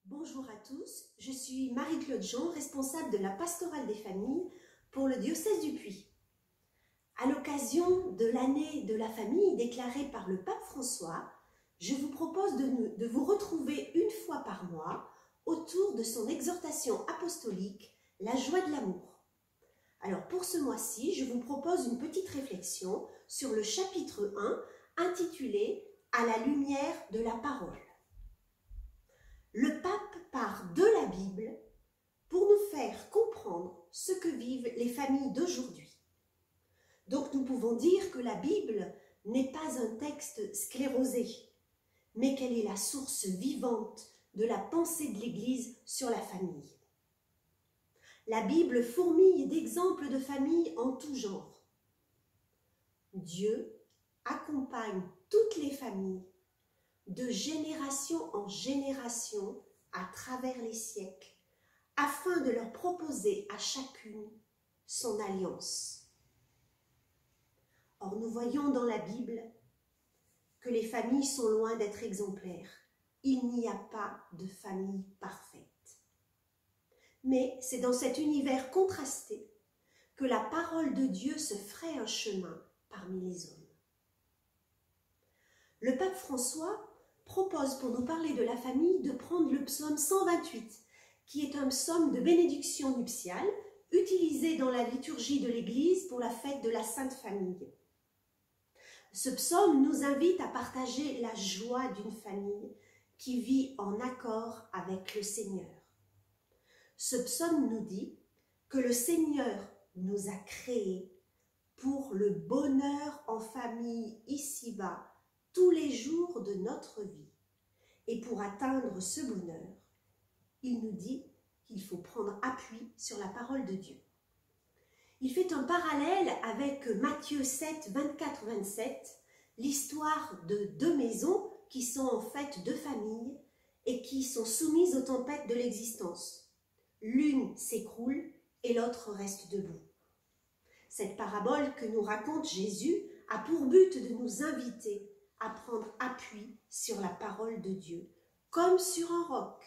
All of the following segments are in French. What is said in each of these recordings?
Bonjour à tous, je suis Marie-Claude Jean, responsable de la pastorale des familles pour le diocèse du Puy. À l'occasion de l'année de la famille déclarée par le pape François, je vous propose de vous retrouver une fois par mois autour de son exhortation apostolique « La joie de l'amour ». Alors pour ce mois-ci, je vous propose une petite réflexion sur le chapitre 1 intitulé « À la lumière de la parole ». Le pape part de la Bible pour nous faire comprendre ce que vivent les familles d'aujourd'hui. Donc nous pouvons dire que la Bible n'est pas un texte sclérosé, mais qu'elle est la source vivante de la pensée de l'Église sur la famille. La Bible fourmille d'exemples de familles en tout genre. Dieu accompagne toutes les familles de génération en génération à travers les siècles, afin de leur proposer à chacune son alliance. Or, nous voyons dans la Bible que les familles sont loin d'être exemplaires. Il n'y a pas de famille parfaite. Mais c'est dans cet univers contrasté que la parole de Dieu se ferait un chemin parmi les hommes. Le pape François propose pour nous parler de la famille de prendre le psaume 128, qui est un psaume de bénédiction nuptiale, utilisé dans la liturgie de l'Église pour la fête de la Sainte Famille. Ce psaume nous invite à partager la joie d'une famille qui vit en accord avec le Seigneur. Ce psaume nous dit que le Seigneur nous a créés pour le bonheur en famille ici-bas, tous les jours de notre vie. Et pour atteindre ce bonheur, il nous dit qu'il faut prendre appui sur la parole de Dieu. Il fait un parallèle avec Matthieu 7, 24-27, l'histoire de deux maisons qui sont en fait deux familles et qui sont soumises aux tempêtes de l'existence. L'une s'écroule et l'autre reste debout. Cette parabole que nous raconte Jésus a pour but de nous inviter à prendre appui sur la parole de Dieu, comme sur un roc.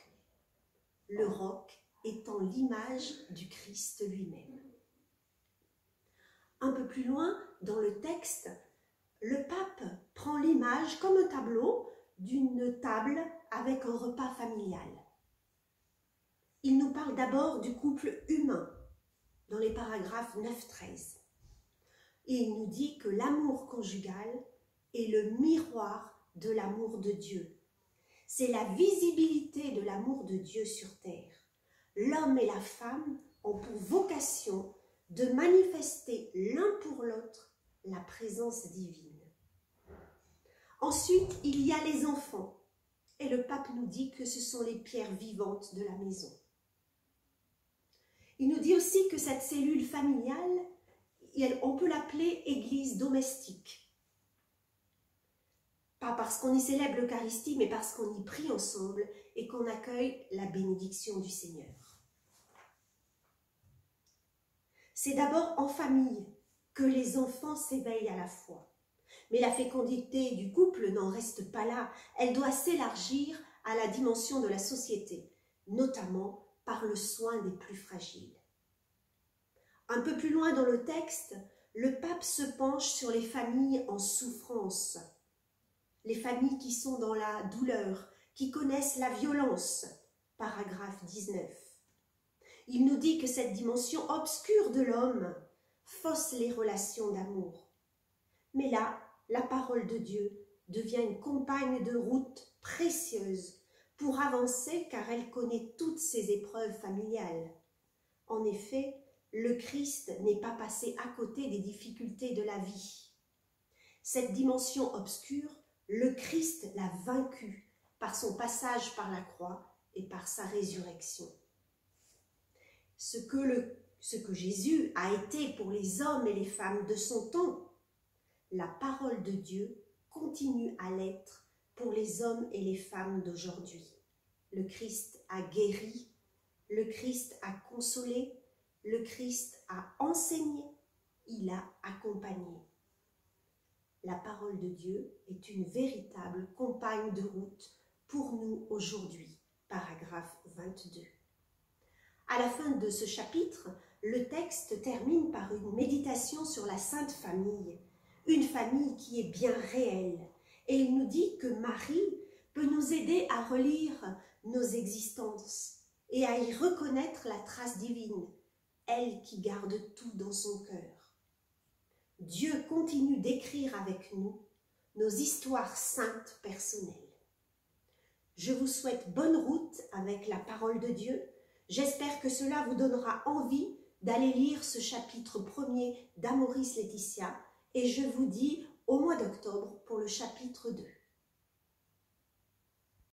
Le roc étant l'image du Christ lui-même. Un peu plus loin, dans le texte, le pape prend l'image comme un tableau d'une table avec un repas familial. Il nous parle d'abord du couple humain, dans les paragraphes 9-13. Et il nous dit que l'amour conjugal est le miroir de l'amour de Dieu. C'est la visibilité de l'amour de Dieu sur terre. L'homme et la femme ont pour vocation de manifester l'un pour l'autre la présence divine. Ensuite, il y a les enfants. Et le pape nous dit que ce sont les pierres vivantes de la maison. Il nous dit aussi que cette cellule familiale, on peut l'appeler église domestique. Pas parce qu'on y célèbre l'Eucharistie, mais parce qu'on y prie ensemble et qu'on accueille la bénédiction du Seigneur. C'est d'abord en famille que les enfants s'éveillent à la foi. Mais la fécondité du couple n'en reste pas là. Elle doit s'élargir à la dimension de la société, notamment par le soin des plus fragiles. Un peu plus loin dans le texte, le pape se penche sur les familles en souffrance. Les familles qui sont dans la douleur, qui connaissent la violence, paragraphe 19. Il nous dit que cette dimension obscure de l'homme fausse les relations d'amour. Mais là, la parole de Dieu devient une compagne de route précieuse pour avancer car elle connaît toutes ces épreuves familiales. En effet, le Christ n'est pas passé à côté des difficultés de la vie. Cette dimension obscure, le Christ l'a vaincu par son passage par la croix et par sa résurrection. Ce que Jésus a été pour les hommes et les femmes de son temps, la parole de Dieu continue à l'être pour les hommes et les femmes d'aujourd'hui. Le Christ a guéri, le Christ a consolé, le Christ a enseigné, il a accompagné. La parole de Dieu est une véritable compagne de route pour nous aujourd'hui. Paragraphe paragraphe 22. À la fin de ce chapitre, le texte termine par une méditation sur la Sainte Famille, une famille qui est bien réelle. Et il nous dit que Marie peut nous aider à relire nos existences et à y reconnaître la trace divine, elle qui garde tout dans son cœur. Dieu continue d'écrire avec nous nos histoires saintes personnelles. Je vous souhaite bonne route avec la parole de Dieu. J'espère que cela vous donnera envie d'aller lire ce chapitre 1er d'Amoris Laetitia et je vous dis au mois d'octobre pour le chapitre 2.